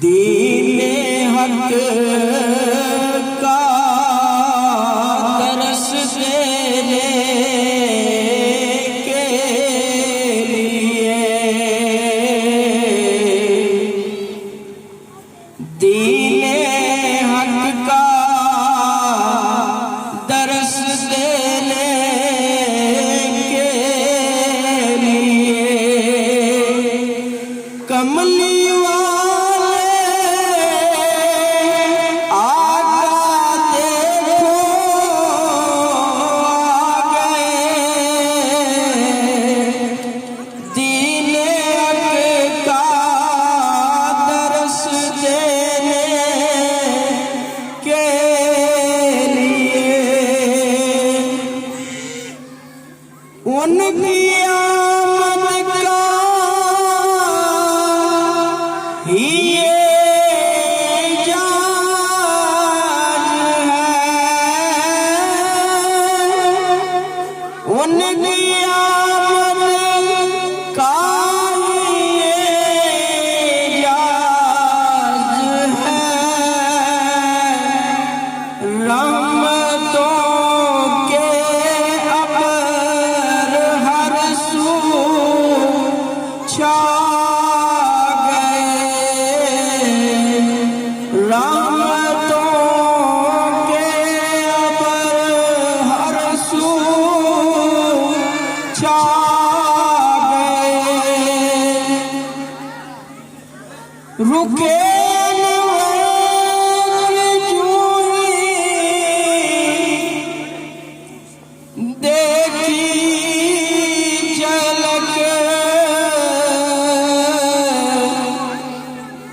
दीने हक का तरस देने के लिए, दीने हक का तरस देने के लिए कमली उनकी आमद का ही एजाज़ है, उनकी आमद का ही एजाज़ है। रहमतों छा गए, रहमतों के अबर हर सू छा गए। रुके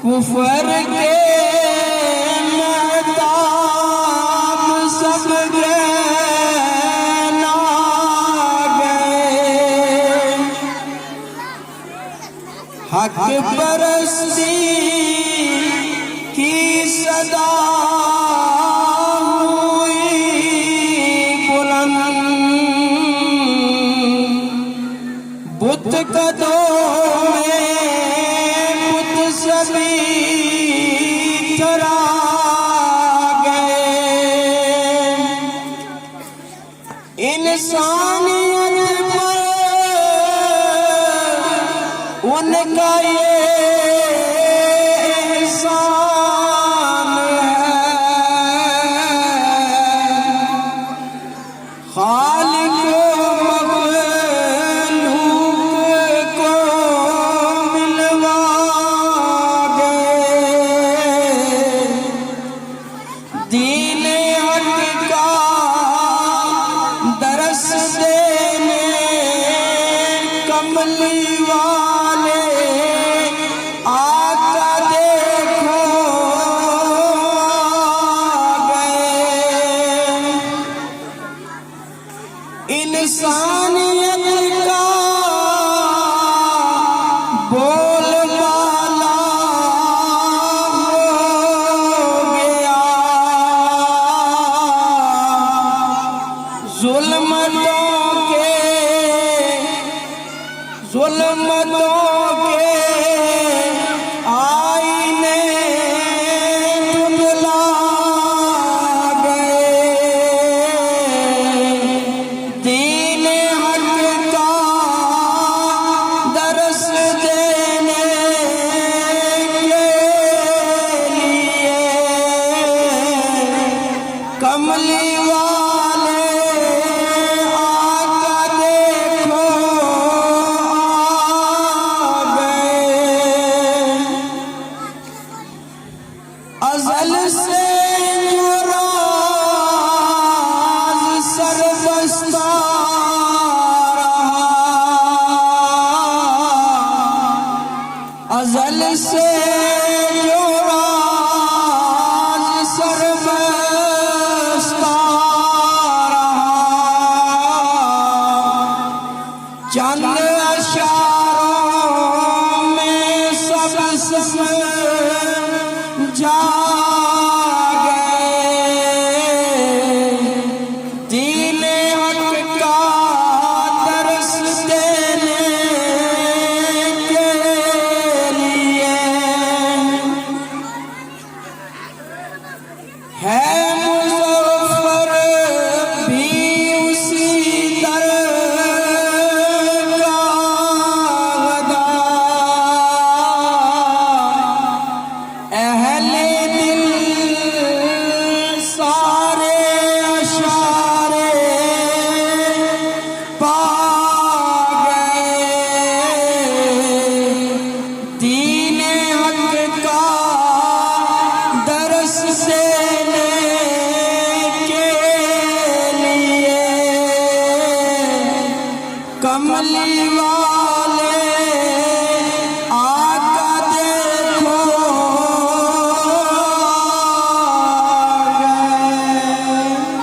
कुफर के महताब सब गए ना गए, हक परस्ती की सदा हुई बुलंद, बुत कदों में बुत सभी चरा गए। इंसानियत पर उनका ये एहसान है, खालिक मखलूक को मिलवा दीने हक का दरस देने कमली वाले आका देखो आ गए। इंसानियत का बोलबाला जुल्मतों के आईने धुंधला गए, दीने हक का दरस देने के लिए कमली अज़ल से जो राज़ सरबस्ता रहा, अज़ल से जो राज़ सरबस्ता रहा, चंद अशारों में सब समझा कमली वाला